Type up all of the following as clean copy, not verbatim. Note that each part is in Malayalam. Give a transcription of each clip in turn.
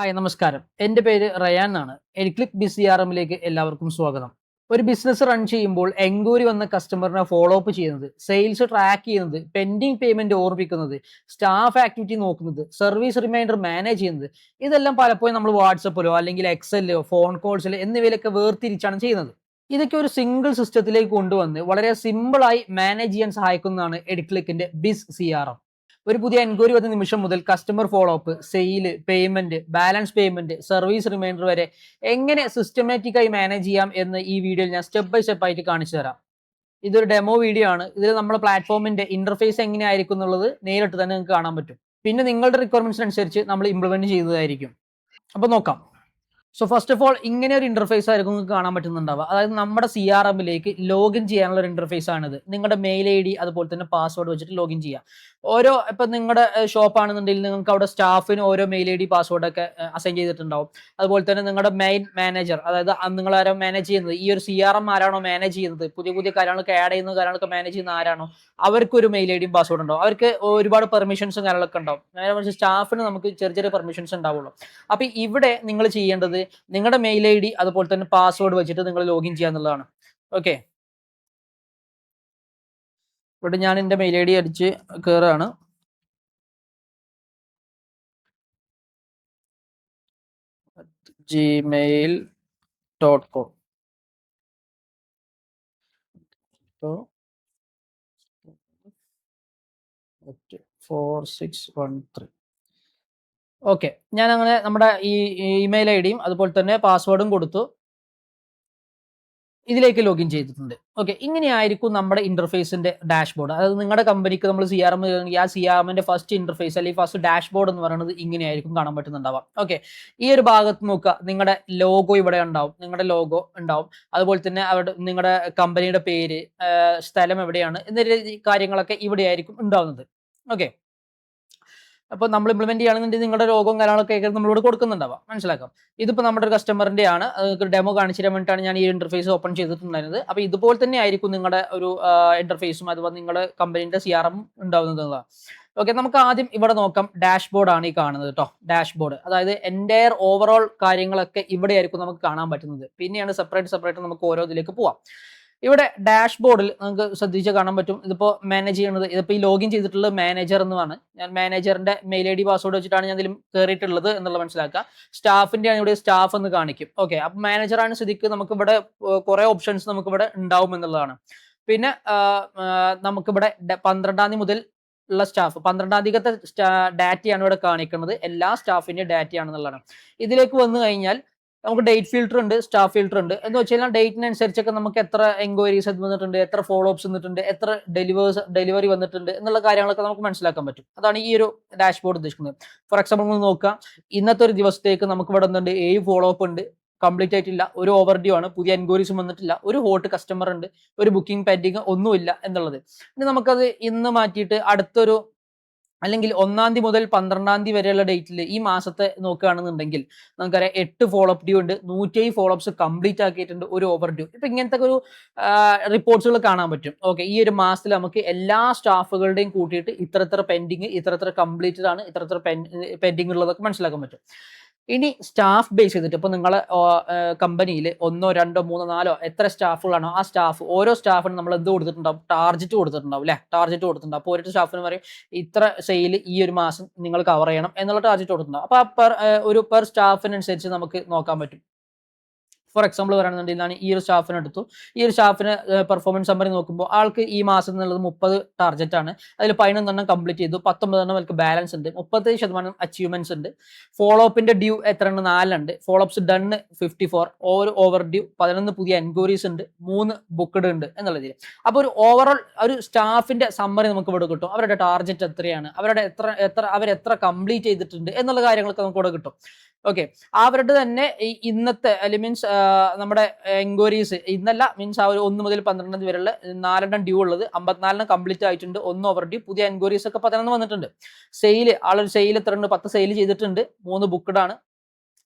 ഹായ് നമസ്കാരം. എൻ്റെ പേര് റയാൻ എന്നാണ്. എഡ്ക്ലിക്ക് BCRMലേക്ക് എല്ലാവർക്കും സ്വാഗതം. ഒരു ബിസിനസ് റൺ ചെയ്യുമ്പോൾ എൻക്വയറി വന്ന കസ്റ്റമറിനെ ഫോളോ അപ്പ് ചെയ്യുന്നത്, സെയിൽസ് ട്രാക്ക് ചെയ്യുന്നത്, പെൻഡിങ് പേയ്മെന്റ് ഓർമ്മിക്കുന്നത്, സ്റ്റാഫ് ആക്ടിവിറ്റി നോക്കുന്നത്, സർവീസ് റിമൈൻഡർ മാനേജ് ചെയ്യുന്നത്, ഇതെല്ലാം പലപ്പോഴും നമ്മൾ വാട്സപ്പിലോ അല്ലെങ്കിൽ എക്സലിലോ ഫോൺ കോൾസിലോ എന്നിവയിലൊക്കെ വേർതിരിച്ചാണ് ചെയ്യുന്നത്. ഇതൊക്കെ ഒരു സിംഗിൾ സിസ്റ്റത്തിലേക്ക് കൊണ്ടുവന്ന് വളരെ സിമ്പിളായി മാനേജ് ചെയ്യാൻ സഹായിക്കുന്നതാണ് എഡ്ക്ലിക്കിന്റെ BizCRM. ഒരു പുതിയ എൻക്വയറി വന്ന നിമിഷം മുതൽ customer follow up, sale, payment, balance payment, service reminder വരെ എങ്ങനെ സിസ്റ്റമാറ്റിക്കായി മാനേജ് ചെയ്യാം എന്ന് ഈ വീഡിയോയിൽ ഞാൻ സ്റ്റെപ്പ് ബൈ സ്റ്റെപ്പ് ആയിട്ട് കാണിച്ചു തരാം. ഇതൊരു ഡെമോ വീഡിയോ ആണ്. ഇതിൽ നമ്മുടെ പ്ലാറ്റ്ഫോമിന്റെ ഇന്റർഫേസ് എങ്ങനെയായിരിക്കും എന്നുള്ളത് നേരിട്ട് തന്നെ നിങ്ങൾക്ക് കാണാൻ പറ്റും. പിന്നെ നിങ്ങളുടെ റിക്വയർമെന്റ്സിനനുസരിച്ച് നമ്മൾ ഇംപ്ലിമെന്റ് ചെയ്യുന്നതായിരിക്കും. അപ്പൊ നോക്കാം. സോ ഫസ്റ്റ് ഓഫ് ഓൾ ഇങ്ങനെ ഒരു ഇന്റർഫേസ് ആയിരിക്കും നിങ്ങൾക്ക് കാണാൻ പറ്റുന്നുണ്ടാവുക. അതായത് നമ്മുടെ CRMലേക്ക് ലോഗിൻ ചെയ്യാനുള്ള ഒരു ഇന്റർഫേസ് ആണിത്. നിങ്ങളുടെ മെയിൽ ID അതുപോലെ തന്നെ പാസ്വേഡ് വെച്ചിട്ട് ലോഗിൻ ചെയ്യാം. ഓരോ ഇപ്പൊ നിങ്ങളുടെ ഷോപ്പ് ആണെന്നുണ്ടെങ്കിൽ നിങ്ങൾക്ക് അവിടെ സ്റ്റാഫിന് ഓരോ മെയിൽ ID പാസ്വേഡ് ഒക്കെ അസൈൻ ചെയ്തിട്ടുണ്ടാവും. അതുപോലെ തന്നെ നിങ്ങളുടെ മെയിൻ മാനേജർ, അതായത് നിങ്ങൾ ആരോ മാനേജ് ചെയ്യുന്നത്, ഈ ഒരു CRM ആരാണോ മാനേജ് ചെയ്യുന്നത്, പുതിയ പുതിയ കാര്യങ്ങളൊക്കെ ആഡ് ചെയ്യുന്ന കാര്യങ്ങളൊക്കെ മാനേജ് ചെയ്യുന്ന ആരാണോ അവർക്ക് ഒരു മെയിൽ ID പാസ്വേഡ് ഉണ്ടാവും. അവർക്ക് ഒരുപാട് പെർമിഷൻസും കാര്യങ്ങളൊക്കെ ഉണ്ടാവും. നേരെ സ്റ്റാഫിന് നമുക്ക് ചെറിയ ചെറിയ പെർമിഷൻസ് ഉണ്ടാവുള്ളൂ. അപ്പൊ ഇവിടെ നിങ്ങൾ ചെയ്യേണ്ടത് നിങ്ങളുടെ മെയിൽ ID അതുപോലെ തന്നെ പാസ്വേഡ് വെച്ചിട്ട് നിങ്ങൾ ലോഗിൻ ചെയ്യാന്നുള്ളതാണ്. ഓക്കെ, ഇവിടെ ഞാൻ എൻ്റെ മെയിൽ ID അടിച്ച് കയറുകയാണ്. gmail.com. 4613. ഓക്കെ, ഞാൻ അങ്ങനെ നമ്മുടെ ഈ ഇമെയിൽ ID-യും അതുപോലെ തന്നെ പാസ്വേഡും കൊടുത്തു. ഇതിലേക്ക് ലോഗിൻ ചെയ്തിട്ടുണ്ട്. ഓക്കെ, ഇങ്ങനെയായിരിക്കും നമ്മുടെ ഇന്റർഫേസിന്റെ ഡാഷ്ബോർഡ്. അതായത് നിങ്ങളുടെ കമ്പനിക്ക് നമ്മൾ CRM ആ CRMന്റെ ഫസ്റ്റ് ഇന്റർഫേസ് അല്ലെങ്കിൽ ഫസ്റ്റ് ഡാഷ്ബോർഡ് എന്ന് പറയുന്നത് ഇങ്ങനെയായിരിക്കും കാണാൻ പറ്റുന്നുണ്ടാവാം. ഓക്കെ, ഈ ഒരു ഭാഗത്ത് നോക്കുക, നിങ്ങളുടെ ലോഗോ ഇവിടെ ഉണ്ടാവും, നിങ്ങളുടെ ലോഗോ ഉണ്ടാവും. അതുപോലെ തന്നെ അവിടെ നിങ്ങളുടെ കമ്പനിയുടെ പേര്, സ്ഥലം എവിടെയാണ് എന്നൊരു കാര്യങ്ങളൊക്കെ ഇവിടെ ആയിരിക്കും ഉണ്ടാവുന്നത്. ഓക്കെ, അപ്പോൾ നമ്മൾ ഇംപ്ലിമെന്റ് ചെയ്യുകയാണെന്നുണ്ടെങ്കിൽ നിങ്ങളുടെ ലോഗോയും കാര്യങ്ങളൊക്കെ നമ്മളിവിടെ കൊടുക്കുന്നുണ്ടാവാം. മനസ്സിലാക്കാം. ഇതിപ്പോൾ നമ്മുടെ ഒരു കസ്റ്റമറിന്റെ ആണ്. ഡെമോ കാണിച്ചു തരാൻ വേണ്ടിയിട്ടാണ് ഞാൻ ഈ ഇന്റർഫേസ് ഓപ്പൺ ചെയ്തിട്ടുണ്ടായിരുന്നത്. അപ്പോൾ ഇതുപോലെ തന്നെ ആയിരിക്കും നിങ്ങളുടെ ഒരു ഇന്റർഫേസും അതുപോലെ നിങ്ങളുടെ കമ്പനിയുടെ CRM ഉണ്ടാവുന്നത്. ഓക്കെ, നമുക്ക് ആദ്യം ഇവിടെ നോക്കാം. ഡാഷ്ബോർഡ് ആണ് ഈ കാണുന്നത് കേട്ടോ. ഡാഷ്ബോർഡ് അതായത് എൻ്റയർ ഓവറോൾ കാര്യങ്ങളൊക്കെ ഇവിടെ ആയിരിക്കും നമുക്ക് കാണാൻ പറ്റുന്നത്. പിന്നെയാണ് സെപ്പറേറ്റ് നമുക്ക് ഓരോ ഇതിലേക്ക് പോവാം. ഇവിടെ ഡാഷ്ബോർഡിൽ നമുക്ക് ശ്രദ്ധിച്ച് കാണാൻ പറ്റും. ഇതിപ്പോൾ മാനേജ് ചെയ്യുന്നത്, ഇതിപ്പോൾ ഈ ലോഗിൻ ചെയ്തിട്ടുള്ളത് മാനേജർ എന്നാണ്. ഞാൻ മാനേജറിന്റെ മെയിൽ ID പാസ്വേഡ് വെച്ചിട്ടാണ് ഞാൻ ഇതിലും കയറിയിട്ടുള്ളത് എന്നുള്ളത് മനസ്സിലാക്കുക. സ്റ്റാഫിന്റെ ആണ് ഇവിടെ സ്റ്റാഫ് എന്ന് കാണിക്കും. ഓക്കെ, അപ്പൊ മാനേജറാണ് സ്ഥിതിക്ക് നമുക്ക് ഇവിടെ കുറെ ഓപ്ഷൻസ് നമുക്ക് ഇവിടെ ഉണ്ടാവും എന്നുള്ളതാണ്. പിന്നെ നമുക്കിവിടെ 12-ാം തീയതി മുതൽ ഉള്ള സ്റ്റാഫ്, 12-ാം തീയതിക്കത്തെ ഡാറ്റയാണ് ഇവിടെ കാണിക്കുന്നത്. എല്ലാ സ്റ്റാഫിന്റെ ഡാറ്റയാണെന്നുള്ളതാണ്. ഇതിലേക്ക് വന്നു കഴിഞ്ഞാൽ നമുക്ക് ഡേറ്റ് ഫിൽറ്റർ ഉണ്ട്, സ്റ്റാഫ് ഫിൽറ്റർ ഉണ്ട്. എന്ന് വെച്ച് കഴിഞ്ഞാൽ ഡേറ്റിനനുസരിച്ചൊക്കെ നമുക്ക് എത്ര എൻക്വയറീസ് വന്നിട്ടുണ്ട്, എത്ര ഫോളോ അപ്സ് വന്നിട്ടുണ്ട്, എത്ര ഡെലിവറി വന്നിട്ടുണ്ട് എന്നുള്ള കാര്യങ്ങളൊക്കെ നമുക്ക് മനസ്സിലാക്കാൻ പറ്റും. അതാണ് ഈ ഒരു ഡാഷ്ബോർഡ് ഉദ്ദേശിക്കുന്നത്. ഫോർ എക്സാമ്പിൾ നമ്മൾ നോക്കാം, ഇന്നത്തെ ഒരു ദിവസത്തേക്ക് നമുക്ക് ഇവിടെ എന്തുണ്ട്, 7 ഫോളോ അപ്പ് ഉണ്ട്, കംപ്ലീറ്റ് ആയിട്ടില്ല, ഒരു ഓവർ ഡ്യൂ ആണ്, പുതിയ എൻക്വയറീസും വന്നിട്ടില്ല, ഒരു ഹോട്ട് കസ്റ്റമർ ഉണ്ട്, ഒരു ബുക്കിംഗ് പെൻഡിങ് ഒന്നുമില്ല എന്നുള്ളത്. ഇനി നമുക്കത് ഇന്ന് മാറ്റിയിട്ട് അടുത്തൊരു അല്ലെങ്കിൽ 1-ാം തീയതി മുതൽ 12-ാം തീയതി വരെയുള്ള ഡേറ്റിൽ ഈ മാസത്തെ നോക്കുകയാണെന്നുണ്ടെങ്കിൽ നമുക്കറിയാം 8 ഫോളോ അപ്പ് ഡ്യൂ ഉണ്ട്, 107 ഫോളോ അപ്സ് കംപ്ലീറ്റ് ആക്കിയിട്ടുണ്ട്, ഒരു ഓവർ ഡ്യൂ. ഇപ്പൊ ഇങ്ങനത്തെ ഒരു റിപ്പോർട്ട്സുകൾ കാണാൻ പറ്റും. ഓക്കെ, ഈ ഒരു മാസത്തിൽ നമുക്ക് എല്ലാ സ്റ്റാഫുകളുടെയും കൂട്ടിയിട്ട് ഇത്ര പെൻഡിങ്, ഇത്ര കംപ്ലീറ്റഡ് ആണ്, ഇത്ര പെൻഡിങ് ഉള്ളതൊക്കെ മനസ്സിലാക്കാൻ പറ്റും. ഇനി സ്റ്റാഫ് ബേസ് ചെയ്തിട്ട് ഇപ്പോൾ നിങ്ങളെ കമ്പനിയിൽ 1, 2, 3, 4 എത്ര സ്റ്റാഫുകളാണോ ആ സ്റ്റാഫ്, ഓരോ സ്റ്റാഫിനും നമ്മൾ എന്ത് കൊടുത്തിട്ടുണ്ടാവും, ടാർജറ്റ് കൊടുത്തിട്ടുണ്ടാവും അല്ലെ, ടാർജറ്റ് കൊടുത്തിട്ടുണ്ടാവും. അപ്പോൾ ഓരോ സ്റ്റാഫിന് പറയും ഇത്ര സെയിൽ ഈ ഒരു മാസം നിങ്ങൾ കവർ ചെയ്യണം എന്നുള്ള ടാർജറ്റ് കൊടുത്തിട്ടുണ്ടാവും. അപ്പോൾ പെർ സ്റ്റാഫിനനുസരിച്ച് നമുക്ക് നോക്കാൻ പറ്റും. ഫോർ എക്സാമ്പിൾ പറയുകയാണെന്നുണ്ടെങ്കിൽ ഈ ഒരു സ്റ്റാഫിന് എടുത്തു, ഈ ഒരു സ്റ്റാഫിന് പെർഫോമൻസ് സമ്മറി നോക്കുമ്പോൾ ആൾക്ക് ഈ മാസം എന്നുള്ളത് 30 ടാർജറ്റ് ആണ്. അതിൽ 11 കംപ്ലീറ്റ് ചെയ്തു, 19 അവർക്ക് ബാലൻസ് ഉണ്ട്, 37% അച്ചീവ്മെന്റ്സ് ഉണ്ട്. ഫോളോ അപ്പിന്റെ ഡ്യൂ എത്രയാണ്, 4 ഉണ്ട്. Follow ups done 54, over due 11 പുതിയ എൻക്വയറീസ് ഉണ്ട്, 3 ബുക്ക്ഡ് ഉണ്ട് എന്നുള്ള രീതിയിൽ. അപ്പോൾ ഒരു ഓവറോൾ ഒരു സ്റ്റാഫിന്റെ സമ്മറി നമുക്ക് ഇവിടെ കിട്ടും. അവരുടെ ടാർജറ്റ് എത്രയാണ്, അവരെത്ര കംപ്ലീറ്റ് ചെയ്തിട്ടുണ്ട് എന്നുള്ള കാര്യങ്ങളൊക്കെ നമുക്ക് ഇവിടെ കിട്ടും. ഓക്കെ, അവരുടെ തന്നെ ഇന്നത്തെ മീൻസ് നമ്മുടെ എൻക്വയറീസ് ഇന്നല്ല, മീൻസ് ആ ഒരു 1 മുതൽ 12 വരെയുള്ള 4 ഡ്യൂ ഉള്ളത് 54 കംപ്ലീറ്റ് ആയിട്ടുണ്ട്, 1 ഓവർ ഡ്യൂ, പുതിയ എൻക്വയറീസ് ഒക്കെ 11 വന്നിട്ടുണ്ട്. ആളൊരു സെയിൽ എത്ര ഉണ്ട്, 10 സെയിൽ ചെയ്തിട്ടുണ്ട്, 3 ബുക്ക്ഡ് ആണ്,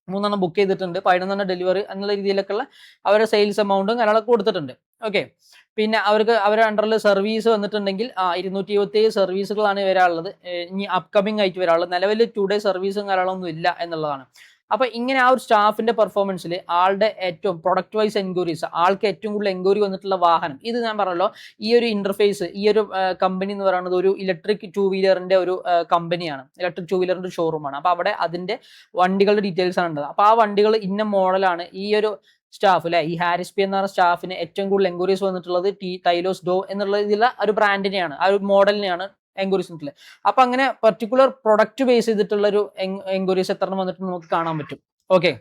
3 ബുക്ക് ചെയ്തിട്ടുണ്ട്, 11 ഡെലിവറി എന്നുള്ള രീതിയിലൊക്കെയുള്ള അവരുടെ സെയിൽസ് എമൗണ്ടും കാര്യങ്ങളൊക്കെ കൊടുത്തിട്ടുണ്ട്. ഓക്കെ, പിന്നെ അവരുടെ അണ്ടറിൽ സർവീസ് വന്നിട്ടുണ്ടെങ്കിൽ 227 സർവീസുകളാണ് വരാനുള്ളത്. ഇനി അപ്കമിങ് ആയിട്ട് വരാനുള്ളത്. നിലവിൽ 2 ഡേ സർവീസും കാര്യങ്ങളൊന്നും ഇല്ല എന്നുള്ളതാണ്. അപ്പൊ ഇങ്ങനെ ആ ഒരു സ്റ്റാഫിന്റെ പെർഫോമൻസിൽ ആളുടെ ഏറ്റവും പ്രൊഡക്റ്റ് വൈസ് എൻക്വയറീസ്, ആൾക്ക് ഏറ്റവും കൂടുതൽ എൻക്വയറി വന്നിട്ടുള്ള വാഹനം, ഇത് ഞാൻ പറഞ്ഞല്ലോ ഈ ഒരു ഇന്റർഫേസ്, ഈ ഒരു കമ്പനി എന്ന് പറയുന്നത് ഒരു ഇലക്ട്രിക് ടൂ വീലറിന്റെ ഒരു കമ്പനിയാണ്, ഇലക്ട്രിക് ടൂ വീലറിന്റെ ഷോറൂമാണ്. അപ്പൊ അവിടെ അതിന്റെ വണ്ടികളുടെ ഡീറ്റെയിൽസ് ആണ് ഉള്ളത്. അപ്പൊ ആ വണ്ടികൾ ഇന്ന മോഡലാണ്. ഈ ഒരു സ്റ്റാഫ് അല്ലെ, ഈ ഹാരിസ് പി എന്ന സ്റ്റാഫിന് ഏറ്റവും കൂടുതൽ എൻക്വയറീസ് വന്നിട്ടുള്ളത് ടൈലോസ് ഡോ എന്നുള്ള ഇതിലുള്ള ഒരു ബ്രാൻഡിനെയാണ്, ആ ഒരു മോഡലിനെയാണ് എൻക്വയറീസ് വന്നിട്ടുള്ളത്. അപ്പൊ അങ്ങനെ പെർട്ടിക്കുലർ പ്രൊഡക്റ്റ് ബേസ് ചെയ്തിട്ടുള്ള ഒരു എൻക്വയറീസ് എത്ര വന്നിട്ട് നമുക്ക് കാണാൻ പറ്റും. ഓക്കെ,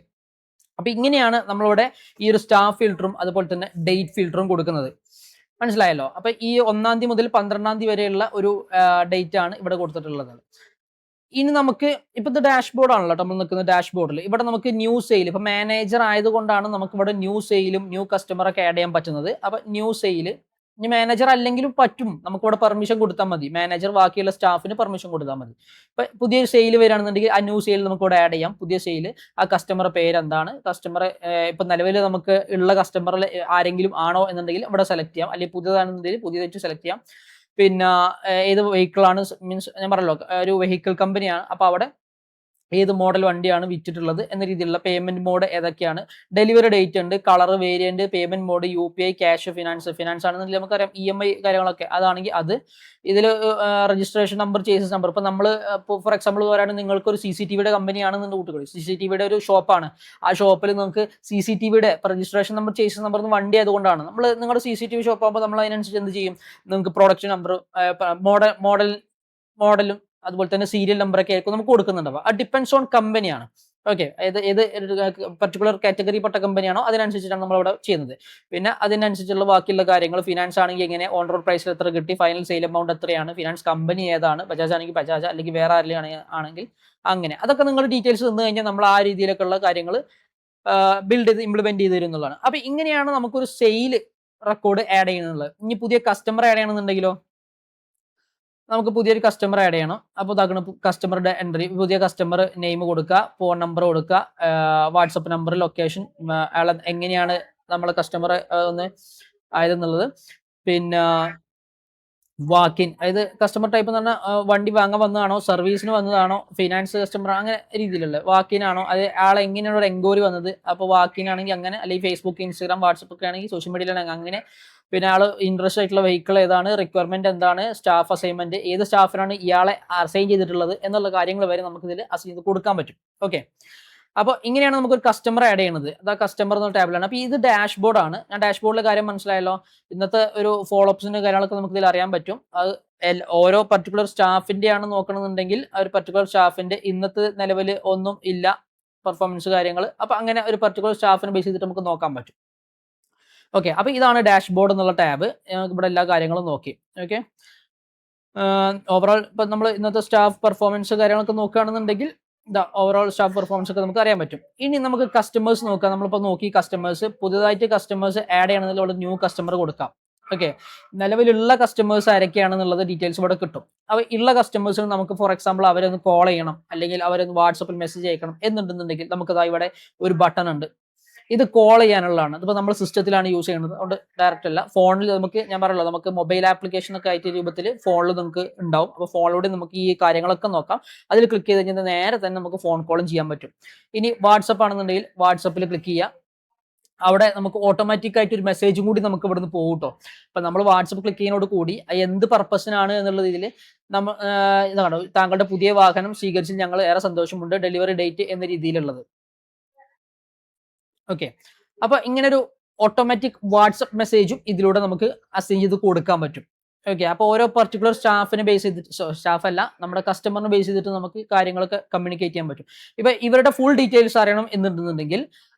അപ്പൊ ഇങ്ങനെയാണ് നമ്മളിവിടെ ഈ ഒരു സ്റ്റാഫ് ഫിൽറ്ററും അതുപോലെ തന്നെ ഡേറ്റ് ഫിൽറ്ററും കൊടുക്കുന്നത്. മനസ്സിലായല്ലോ? അപ്പൊ ഈ 1-ാം തീയതി മുതൽ 12-ാം തീയതി വരെയുള്ള ഒരു ഡേറ്റ് ആണ് ഇവിടെ കൊടുത്തിട്ടുള്ളത്. ഇനി നമുക്ക് ഇപ്പോഴത്തെ ഡാഷ്ബോർഡ് ആണല്ലോ നമ്മൾ നിൽക്കുന്ന ഡാഷ്ബോർഡിൽ. ഇവിടെ നമുക്ക് ന്യൂ സെയിൽ, ഇപ്പൊ മാനേജർ ആയതുകൊണ്ടാണ് നമുക്ക് ഇവിടെ ന്യൂ സെയിലും ന്യൂ കസ്റ്റമറൊക്കെ ആഡ് ചെയ്യാൻ പറ്റുന്നത്. അപ്പൊ ന്യൂ സെയിൽ, ഇനി മാനേജർ അല്ലെങ്കിലും പറ്റും, നമുക്ക് ഇവിടെ പെർമിഷൻ കൊടുത്താൽ മതി. മാനേജർ ബാക്കിയുള്ള സ്റ്റാഫിന് പെർമിഷൻ കൊടുത്താൽ മതി. ഇപ്പൊ പുതിയ സെയിൽ വരികയാണെന്നുണ്ടെങ്കിൽ ആ ന്യൂ സെയിൽ നമുക്ക് ഇവിടെ ആഡ് ചെയ്യാം. പുതിയ സെയിൽ, ആ കസ്റ്റമറുടെ പേര് എന്താണ്, കസ്റ്റമറെ ഇപ്പൊ നിലവിൽ നമുക്ക് ഉള്ള കസ്റ്റമറിൽ ആരെങ്കിലും ആണോ എന്നുണ്ടെങ്കിൽ ഇവിടെ സെലക്ട് ചെയ്യാം. അല്ലെങ്കിൽ പുതിയതാണെന്നുണ്ടെങ്കിൽ പുതിയതായിട്ട് സെലക്ട് ചെയ്യാം. പിന്നെ ഏത് വെഹിക്കിൾ ആണ്, മീൻസ് ഞാൻ പറഞ്ഞല്ലോ ഒരു വെഹിക്കിൾ കമ്പനിയാണ്. അപ്പൊ അവിടെ ഏത് മോഡൽ വണ്ടിയാണ് വിറ്റിട്ടുള്ളത് എന്ന രീതിയിലുള്ള പേയ്മെന്റ് മോഡ് ഏതൊക്കെയാണ്, ഡെലിവറി ഡേറ്റ് ഉണ്ട്, colour, variant, payment mode, UPI, cash, ഫിനാൻസ് ആണെന്നുണ്ടെങ്കിൽ നമുക്കറിയാം EMI കാര്യങ്ങളൊക്കെ. അതാണെങ്കിൽ അത് ഇതിൽ രജിസ്ട്രേഷൻ നമ്പർ, ചേസസ് നമ്പർ. ഇപ്പൊ നമ്മൾ ഫോർ എക്സാമ്പിൾ പറയുകയാണെങ്കിൽ നിങ്ങൾക്ക് ഒരു CCTVയുടെ കമ്പനിയാണെന്ന് കൂട്ടുകൾ, CCTVയുടെ ഒരു ഷോപ്പാണ്. ആ ഷോപ്പിൽ നിങ്ങൾക്ക് CCTVയുടെ രജിസ്ട്രേഷൻ നമ്പർ, ചേസസ് നമ്പർ വണ്ടി ആയതുകൊണ്ടാണ് നമ്മൾ നിങ്ങളുടെ CCTV ഷോപ്പ് ആകുമ്പോൾ നമ്മൾ അതിനനുസരിച്ച് എന്ത് ചെയ്യും, നിങ്ങൾക്ക് പ്രൊഡക്റ്റ് നമ്പർ, മോഡലും അതുപോലെ തന്നെ സീരിയൽ നമ്പറൊക്കെ ആയിരിക്കും നമുക്ക് കൊടുക്കുന്നുണ്ടാവുക. അത് ഡിപ്പെൻഡ്സ് ഓൺ കമ്പനിയാണ്. ഓക്കെ, ഏത് പർട്ടിക്കുലർ കാറ്റഗറി പെട്ട കമ്പനിയാണോ അതിനനുസരിച്ചിട്ടാണ് നമ്മൾ ഇവിടെ ചെയ്യുന്നത്. പിന്നെ അതിനനുസരിച്ചുള്ള ബാക്കിയുള്ള കാര്യങ്ങൾ, ഫിനാൻസ് ആണെങ്കിൽ എങ്ങനെ, ഓൺ റോഡ് പ്രൈസിൽ എത്ര കിട്ടി, ഫൈനൽ സെയിൽ എമൗണ്ട് എത്രയാണ്, ഫിനാൻസ് കമ്പനി ഏതാണ്, ബജാജ് ആണെങ്കിൽ ബജാജ്, അല്ലെങ്കിൽ വേറെ ആരെങ്കിലും ആണെങ്കിൽ അങ്ങനെ. അതൊക്കെ നിങ്ങൾ ഡീറ്റെയിൽസ് തന്നു കഴിഞ്ഞാൽ നമ്മൾ ആ രീതിയിലൊക്കെയുള്ള കാര്യങ്ങൾ ബിൽഡ് ചെയ്ത് ഇംപ്ലിമെന്റ് ചെയ്ത് തരുന്നതാണ്. അപ്പൊ ഇങ്ങനെയാണ് നമുക്കൊരു സെയിൽ റെക്കോർഡ് ആഡ് ചെയ്യുന്നത്. ഇനി പുതിയ കസ്റ്റമർ ആഡ് ചെയ്യണമെന്നുണ്ടെങ്കിലോ, നമുക്ക് പുതിയൊരു കസ്റ്റമർ ആഡ് ചെയ്യണം. അപ്പോൾ ഇതാക്കണം കസ്റ്റമറുടെ എൻട്രി, പുതിയ കസ്റ്റമർ നെയിം കൊടുക്കുക, ഫോൺ നമ്പർ കൊടുക്കുക, വാട്സപ്പ് നമ്പർ, ലൊക്കേഷൻ, അയാൾ എങ്ങനെയാണ് നമ്മളെ കസ്റ്റമർ ഒന്ന് ആയതെന്നുള്ളത്. പിന്നെ വാക്കിൻ, അതായത് കസ്റ്റമർ ടൈപ്പ് എന്ന് പറഞ്ഞാൽ വണ്ടി വാങ്ങാൻ വന്നതാണോ, സർവീസിന് വന്നതാണോ, ഫിനാൻസ് കസ്റ്റമർ, അങ്ങനെ രീതിയിലുള്ള വാക്കിനാണോ, അത് ആൾ എങ്ങനെയാണ് ഒരു എൻക്വയറി വന്നത്. അപ്പോൾ വാക്കിനാണെങ്കിൽ അങ്ങനെ, അല്ലെങ്കിൽ ഫേസ്ബുക്ക്, ഇൻസ്റ്റാഗ്രാം, വാട്സപ്പ് ഒക്കെ ആണെങ്കിൽ സോഷ്യൽ മീഡിയയിലാണെങ്കിൽ അങ്ങനെ. പിന്നെ ആൾ ഇൻട്രസ്റ്റ് ആയിട്ടുള്ള വെഹിക്കിൾ ഏതാണ്, റിക്വയർമെന്റ് എന്താണ്, സ്റ്റാഫ് അസൈൻമെന്റ്, ഏത് സ്റ്റാഫിനാണ് ഇയാളെ അസൈൻ ചെയ്തിട്ടുള്ളത് എന്നുള്ള കാര്യങ്ങൾ വരെ നമുക്ക് ഇതിൽ അസൈൻ ചെയ്ത് കൊടുക്കാൻ പറ്റും. ഓക്കെ, അപ്പോൾ ഇങ്ങനെയാണ് നമുക്കൊരു കസ്റ്റമർ ആഡ് ചെയ്യുന്നത്. അതാ കസ്റ്റമർ എന്ന ടാബിലാണ്. അപ്പോൾ ഇത് ഡാഷ്ബോർഡ് ആണ്. ഞാൻ ഡാഷ്ബോർഡിലെ കാര്യം മനസ്സിലായല്ലോ. ഇന്നത്തെ ഒരു ഫോളോ അപ്സിന്റെ കാര്യങ്ങളൊക്കെ നമുക്ക് ഇതിൽ അറിയാൻ പറ്റും. അത് ഓരോ പർട്ടിക്കുലർ സ്റ്റാഫിന്റെ ആണ് നോക്കണമെന്നുണ്ടെങ്കിൽ ആ ഒരു പർട്ടിക്കുലർ സ്റ്റാഫിന്റെ ഇന്നത്തെ നിലവിൽ ഒന്നും ഇല്ല, പെർഫോമൻസ് കാര്യങ്ങൾ. അപ്പൊ അങ്ങനെ ഒരു പർട്ടിക്കുലർ സ്റ്റാഫിനെ ബേസ് ചെയ്തിട്ട് നമുക്ക് നോക്കാൻ പറ്റും. ഓക്കെ, അപ്പൊ ഇതാണ് ഡാഷ്ബോർഡ് എന്നുള്ള ടാബ്. ഇവിടെ എല്ലാ കാര്യങ്ങളും നോക്കി. ഓക്കെ, ഓവറോൾ ഇപ്പൊ നമ്മൾ ഇന്നത്തെ സ്റ്റാഫ് പെർഫോമൻസ് കാര്യങ്ങളൊക്കെ നോക്കുകയാണെന്നുണ്ടെങ്കിൽ ഓവറോൾ സ്റ്റാഫ് പെർഫോമൻസ് ഒക്കെ നമുക്ക് അറിയാൻ പറ്റും. ഇനി നമുക്ക് കസ്റ്റമേഴ്സ് നോക്കാം. നമ്മളിപ്പോൾ നോക്കി കസ്റ്റമേഴ്സ്, പുതുതായിട്ട് കസ്റ്റമേഴ്സ് ആഡ് ചെയ്യണമെങ്കിൽ ഇവിടെ ന്യൂ കസ്റ്റമർ കൊടുക്കാം. ഓക്കെ, നിലവിലുള്ള കസ്റ്റമേഴ്സ് ആരൊക്കെയാണെന്നുള്ളത് ഡീറ്റെയിൽസ് ഇവിടെ കിട്ടും. അപ്പോൾ ഉള്ള കസ്റ്റമേഴ്സിന് നമുക്ക് ഫോർ എക്സാമ്പിൾ അവരെ ഒന്ന് കോൾ ചെയ്യണം, അല്ലെങ്കിൽ അവരൊന്ന് വാട്സപ്പിൽ മെസ്സേജ് അയക്കണം എന്നുണ്ടെന്നുണ്ടെങ്കിൽ നമുക്കതാ ഇവിടെ ഒരു ബട്ടൺ ഉണ്ട്. ഇത് കോൾ ചെയ്യാനുള്ളതാണ്. ഇതിപ്പോൾ നമ്മൾ സിസ്റ്റത്തിലാണ് യൂസ് ചെയ്യുന്നത്, അതുകൊണ്ട് ഡയറക്റ്റ് അല്ല. ഫോണിൽ നമുക്ക്, ഞാൻ പറയല്ലോ, നമുക്ക് മൊബൈൽ ആപ്ലിക്കേഷൻ ഒക്കെ ആയിട്ട് രൂപത്തിൽ ഫോണിൽ നമുക്ക് ഉണ്ടാവും. അപ്പോൾ ഫോണിലൂടെ നമുക്ക് ഈ കാര്യങ്ങളൊക്കെ നോക്കാം. അതിൽ ക്ലിക്ക് ചെയ്ത് കഴിഞ്ഞാൽ നേരെ തന്നെ നമുക്ക് ഫോൺ കോളും ചെയ്യാൻ പറ്റും. ഇനി വാട്സപ്പ് ആണെന്നുണ്ടെങ്കിൽ വാട്സപ്പിൽ ക്ലിക്ക് ചെയ്യുക. അവിടെ നമുക്ക് ഓട്ടോമാറ്റിക് ആയിട്ട് ഒരു മെസ്സേജും കൂടി നമുക്ക് ഇവിടുന്ന് പോകും കേട്ടോ. അപ്പൊ നമ്മൾ വാട്സപ്പ് ക്ലിക്ക് ചെയ്യുന്നതോട് കൂടി എന്ത് പർപ്പസിനാണ് എന്നുള്ള രീതിയിൽ ഇതാണ് താങ്കളുടെ പുതിയ വാഹനം സ്വീകരിച്ച് ഞങ്ങൾ ഏറെ സന്തോഷമുണ്ട്, ഡെലിവറി ഡേറ്റ് എന്ന രീതിയിലുള്ളത്. ഓക്കെ, അപ്പൊ ഇങ്ങനെ ഒരു ഓട്ടോമാറ്റിക് വാട്സപ്പ് മെസ്സേജും ഇതിലൂടെ നമുക്ക് അസൈൻ ചെയ്ത് കൊടുക്കാൻ പറ്റും. ഓക്കെ, അപ്പോൾ ഓരോ പർട്ടിക്കുലർ സ്റ്റാഫിനെ ബേസ് ചെയ്തിട്ട്, സ്റ്റാഫ് അല്ല, നമ്മുടെ കസ്റ്റമറിനെ ബേസ് ചെയ്തിട്ട് നമുക്ക് കാര്യങ്ങളൊക്കെ കമ്മ്യൂണിക്കേറ്റ് ചെയ്യാൻ പറ്റും. ഇപ്പൊ ഇവരുടെ ഫുൾ ഡീറ്റെയിൽസ് അറിയണം എന്നുണ്ടെന്നുണ്ടെങ്കിൽ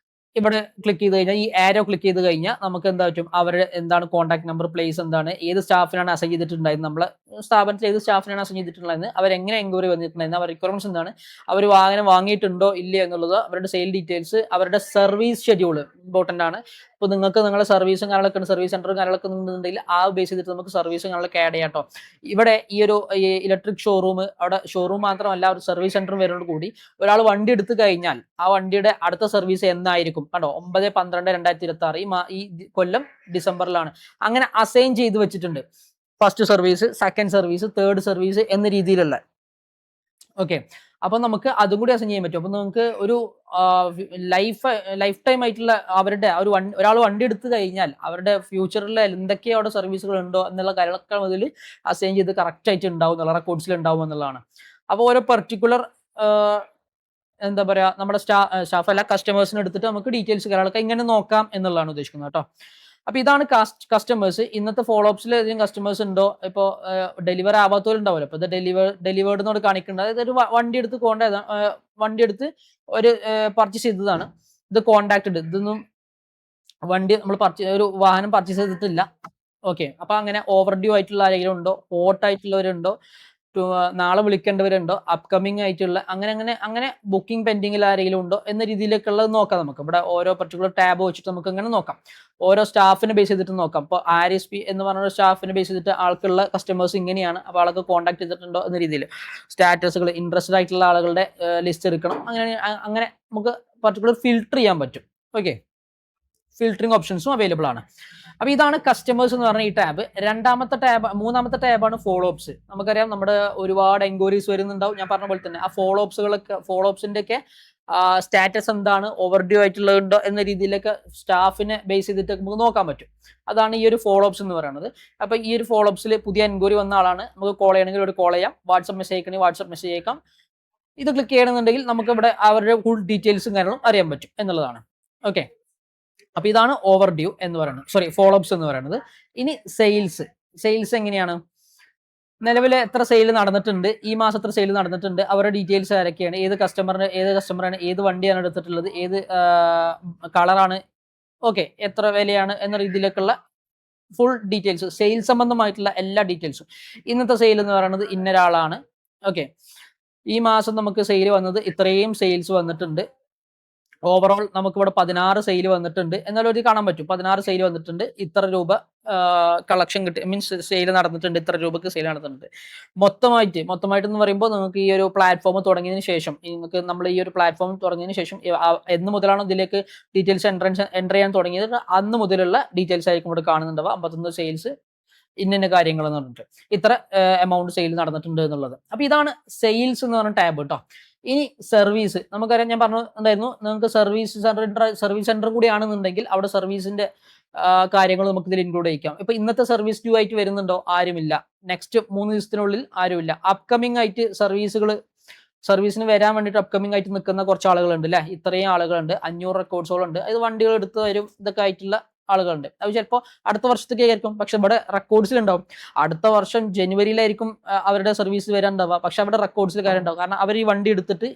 ഇവിടെ ക്ലിക്ക് ചെയ്ത് കഴിഞ്ഞാൽ, ഈ ആരോ ക്ലിക്ക് ചെയ്ത് കഴിഞ്ഞാൽ നമുക്ക് എന്താ പറ്റും, അവരുടെ എന്താണ് കോൺടാക്ട് നമ്പർ, പ്ലേസ് എന്താണ്, ഏത് സ്റ്റാഫിനാണ് അസൈൻ ചെയ്തിട്ടുണ്ടായിരുന്നത്, നമ്മളെ സ്ഥാപനത്തിൽ ഏത് സ്റ്റാഫിനാണ് അസൈൻ ചെയ്തിട്ടുണ്ടായിരുന്നത്, അവരെങ്ങനെ എൻക്വയറി വന്നിട്ടുണ്ടായിരുന്നു, അവർ റിക്വയർമെന്റ്സ് എന്താണ്, അവർ വാഹനം വാങ്ങിയിട്ടുണ്ടോ ഇല്ലയോ എന്നുള്ളത്, അവരുടെ സെയിൽ ഡീറ്റെയിൽസ്, അവരുടെ സർവീസ് ഷെഡ്യൂൾ ഇമ്പോർട്ടൻ്റ് ആണ്. ഇപ്പോൾ നിങ്ങൾക്ക് നിങ്ങളുടെ സർവീസും കാര്യങ്ങളൊക്കെ ഉണ്ട്, സർവീസ് സെന്ററും കാര്യങ്ങളൊക്കെ ഉണ്ടെന്നുണ്ടെങ്കിൽ ആ ബേസ് ചെയ്തിട്ട് നമുക്ക് സർവീസും കാര്യങ്ങളൊക്കെ ആഡ് ചെയ്യാം കേട്ടോ. ഇവിടെ ഈ ഒരു ഇലക്ട്രിക് ഷോറൂം, അവിടെ ഷോറൂം മാത്രമല്ല ഒരു സർവീസ് സെന്ററും വരുന്നതോട് കൂടി ഒരാൾ വണ്ടി എടുത്തു കഴിഞ്ഞാൽ ആ വണ്ടിയുടെ അടുത്ത സർവീസ് എന്നായിരിക്കും കണ്ടോ, 9/12/2026, ഈ കൊല്ലം ഡിസംബറിലാണ്. അങ്ങനെ അസൈൻ ചെയ്ത് വെച്ചിട്ടുണ്ട്. First service, second service, third service എന്ന രീതിയിലുള്ള. ഓക്കെ, അപ്പൊ നമുക്ക് അതും കൂടി അസൈൻ ചെയ്യാൻ പറ്റും. അപ്പൊ നിങ്ങൾക്ക് ഒരു ലൈഫ് ടൈം ആയിട്ടുള്ള അവരുടെ ഒരു ഒരാൾ വണ്ടി എടുത്തു കഴിഞ്ഞാൽ അവരുടെ ഫ്യൂച്ചറിൽ എന്തൊക്കെ അവിടെ സർവീസുകൾ ഉണ്ടോ എന്നുള്ള കാര്യങ്ങളൊക്കെ അതിൽ അസൈൻ ചെയ്ത് കറക്റ്റ് ആയിട്ട് ഉണ്ടാവും എന്നുള്ള റെക്കോർഡ്സിൽ ഉണ്ടാവും എന്നുള്ളതാണ്. അപ്പോൾ ഓരോ പെർട്ടിക്കുലർ എന്താ പറയാ നമ്മുടെ സ്റ്റാഫ് അല്ല കസ്റ്റമേഴ്സിനെ എടുത്തിട്ട് നമുക്ക് ഡീറ്റെയിൽസ് കാര്യങ്ങളൊക്കെ ഇങ്ങനെ നോക്കാം എന്നുള്ളതാണ് ഉദ്ദേശിക്കുന്നത് കേട്ടോ. അപ്പൊ ഇതാണ് കസ്റ്റമേഴ്സ്. ഇന്നത്തെ ഫോളോ അപ്സിൽ ഏതെങ്കിലും കസ്റ്റമേഴ്സ് ഉണ്ടോ, ഇപ്പോൾ ഡെലിവർ ആവാത്തവരുണ്ടാവുമല്ലോ. അപ്പൊ ഇത് ഡെലിവേർഡ് എന്നോട് കാണിക്കുന്നുണ്ട്. അതായത് ഒരു വണ്ടി എടുത്ത് വണ്ടി എടുത്ത് ഒരു പർച്ചേസ് ചെയ്തതാണ്. ഇത് കോണ്ടാക്റ്റഡ്, ഇതൊന്നും വണ്ടി നമ്മൾ ഒരു വാഹനം പർച്ചേസ് ചെയ്തിട്ടില്ല. ഓക്കെ, അപ്പൊ അങ്ങനെ ഓവർ ഡ്യൂ ആയിട്ടുള്ള ആരെങ്കിലും ഉണ്ടോ, ഹോട്ട് ആയിട്ടുള്ളവരുണ്ടോ, നാളെ വിളിക്കേണ്ടവരുണ്ടോ, അപ്കമിങ് ആയിട്ടുള്ള അങ്ങനെ ബുക്കിംഗ് പെൻഡിങ്ങിൽ ആരെങ്കിലും ഉണ്ടോ എന്ന രീതിയിലൊക്കെ ഉള്ളത് നോക്കാം. നമുക്ക് ഇവിടെ ഓരോ പർട്ടിക്കുലർ ടാബ് വെച്ചിട്ട് നമുക്ക് അങ്ങനെ നോക്കാം. ഓരോ സ്റ്റാഫിനെ ബേസ് ചെയ്തിട്ട് നോക്കാം. ഇപ്പോൾ RSP എന്ന് പറഞ്ഞ സ്റ്റാഫിനെ ബേസ് ചെയ്തിട്ട് ആൾക്കുള്ള കസ്റ്റമേഴ്സ് ഇങ്ങനെയാണ്, അപ്പോൾ ആൾക്ക് കോൺടാക്ട് ചെയ്തിട്ടുണ്ടോ എന്ന രീതിയിൽ സ്റ്റാറ്റസുകൾ, ഇൻട്രസ്റ്റഡ് ആയിട്ടുള്ള ആളുകളുടെ ലിസ്റ്റ് എടുക്കണം. അങ്ങനെ നമുക്ക് പർട്ടിക്കുലർ ഫിൽട്ടർ ചെയ്യാൻ പറ്റും. ഓക്കെ, ഫിൽറ്ററിംഗ് ഓപ്ഷൻസും അവൈലബിൾ ആണ്. അപ്പൊ ഇതാണ് കസ്റ്റമേഴ്സ് എന്ന് പറഞ്ഞ ഈ ടാബ്. മൂന്നാമത്തെ ടാബാണ് ഫോളോ അപ്സ്. നമുക്കറിയാം നമ്മുടെ ഒരുപാട് എൻക്വയറീസ് വരുന്നുണ്ടാവും. ഞാൻ പറഞ്ഞ പോലെ തന്നെ ആ ഫോളോ അപ്സിന്റെ ഒക്കെ സ്റ്റാറ്റസ് എന്താണ്, ഓവർ ഡ്യൂ ആയിട്ടുള്ളതുണ്ടോ എന്ന രീതിയിലൊക്കെ സ്റ്റാഫിനെ ബേസ് ചെയ്തിട്ട് നമുക്ക് നോക്കാൻ പറ്റും. അതാണ് ഈ ഒരു ഫോളോ അപ്സ് എന്ന് പറയുന്നത്. അപ്പൊ ഈ ഒരു ഫോളോ അപ്സിൽ പുതിയ എൻക്വയറി വന്ന ആളാണ്, നമുക്ക് കോൾ ചെയ്യണമെങ്കിൽ ഒരു കോൾ ചെയ്യാം, വാട്സ്ആപ്പ് മെസ്സേജ് അയക്കണമെങ്കിൽ വാട്സ്ആപ്പ് മെസ്സേജ് അയക്കാം. ഇത് ക്ലിക്ക് ചെയ്യണമെന്നുണ്ടെങ്കിൽ നമുക്ക് ഇവിടെ അവരുടെ ഫുൾ ഡീറ്റെയിൽസും കാര്യങ്ങളും അറിയാൻ പറ്റും എന്നുള്ളതാണ്. ഓക്കെ, അപ്പൊ ഇതാണ് ഓവർ ഡ്യൂ എന്ന് പറയുന്നത്, ഫോളോ അപ്സ് എന്ന് പറയുന്നത്. ഇനി സെയിൽസ് എങ്ങനെയാണ്? നിലവിൽ എത്ര സെയിൽ നടന്നിട്ടുണ്ട്, ഈ മാസം എത്ര സെയിൽ നടന്നിട്ടുണ്ട്, അവരുടെ ഡീറ്റെയിൽസ് ആരൊക്കെയാണ്, ഏത് കസ്റ്റമറാണ്, ഏത് വണ്ടിയാണ് എടുത്തിട്ടുള്ളത്, ഏത് കളറാണ്, ഓക്കെ, എത്ര വിലയാണ് എന്ന രീതിയിലേക്കുള്ള ഫുൾ ഡീറ്റെയിൽസ്, സെയിൽസ് സംബന്ധമായിട്ടുള്ള എല്ലാ ഡീറ്റെയിൽസും. ഇന്നത്തെ സെയിൽ എന്ന് പറയുന്നത് ഇന്നൊരാളാണ്. ഓക്കെ, ഈ മാസം നമുക്ക് സെയിൽ വന്നത് ഇത്രയും സെയിൽസ് വന്നിട്ടുണ്ട്. ഓവറോൾ നമുക്കിവിടെ 16 സെയിൽ വന്നിട്ടുണ്ട് എന്നാലും ഒരു കാണാൻ പറ്റും. 16 സെയിൽ വന്നിട്ടുണ്ട്, ഇത്ര രൂപ കളക്ഷൻ കിട്ടി, മീൻസ് സെയിൽ നടന്നിട്ടുണ്ട്, ഇത്ര രൂപക്ക് സെയിൽ നടന്നിട്ടുണ്ട്. മൊത്തമായിട്ട് എന്ന് പറയുമ്പോൾ നിങ്ങൾക്ക് ഈ ഒരു പ്ലാറ്റ്ഫോം തുടങ്ങിയതിന് ശേഷം, നമ്മൾ ഈ ഒരു പ്ലാറ്റ്ഫോം തുടങ്ങിയതിന് ശേഷം എന്ന് മുതലാണോ ഇതിലേക്ക് ഡീറ്റെയിൽസ് എൻ്റർ ചെയ്യാൻ തുടങ്ങിയത് അന്ന് മുതലുള്ള ഡീറ്റെയിൽസ് ആയിരിക്കും ഇവിടെ കാണുന്നുണ്ടാവുക. 51 സെയിൽസ്, ഇന്ന കാര്യങ്ങൾ എന്ന് പറഞ്ഞിട്ട് ഇത്ര എമൗണ്ട് സെയിൽ നടന്നിട്ടുണ്ട് എന്നുള്ളത്. അപ്പൊ ഇതാണ് സെയിൽസ് എന്ന് പറഞ്ഞ ടാബ് കേട്ടോ. ഇനി സർവീസ്, നമുക്കറിയാം, ഞാൻ പറഞ്ഞിട്ടുണ്ടായിരുന്നു നിങ്ങൾക്ക് സർവീസ് സെന്റർ കൂടി ആണെന്നുണ്ടെങ്കിൽ അവിടെ സർവീസിന്റെ കാര്യങ്ങൾ നമുക്ക് ഇതിൽ ഇൻക്ലൂഡ് ചെയ്യിക്കാം. ഇപ്പൊ ഇന്നത്തെ സർവീസ് ഡ്യൂ ആയിട്ട് വരുന്നുണ്ടോ? ആരുമില്ല. നെക്സ്റ്റ് 3 ദിവസത്തിനുള്ളിൽ ആരുമില്ല. അപ്കമിങ് ആയിട്ട് സർവീസിന് വരാൻ വേണ്ടിയിട്ട് അപ്കമിങ് ആയിട്ട് നിൽക്കുന്ന കുറച്ച് ആളുകളുണ്ട് അല്ലെ, ഇത്രയും ആളുകളുണ്ട്, 500 റെക്കോർഡ്സുകളുണ്ട്. ഇത് വണ്ടികൾ എടുത്ത് വരും, ഇതൊക്കെ ആയിട്ടുള്ള ആളുകളുണ്ട്. അത് ചിലപ്പോൾ അടുത്ത വർഷത്തേക്ക് ആയിരിക്കും, പക്ഷെ ഇവിടെ റെക്കോർഡ്സിൽ ഉണ്ടാവും അടുത്ത വർഷം ജനുവരിയിലായിരിക്കും അവരുടെ സർവീസ് വരാനുണ്ടാവുക. പക്ഷെ അവിടെ റെക്കോർഡ്സിൽ കാര്യം ഉണ്ടാവും, കാരണം അവർ ഈ വണ്ടി എടുത്തിട്ട്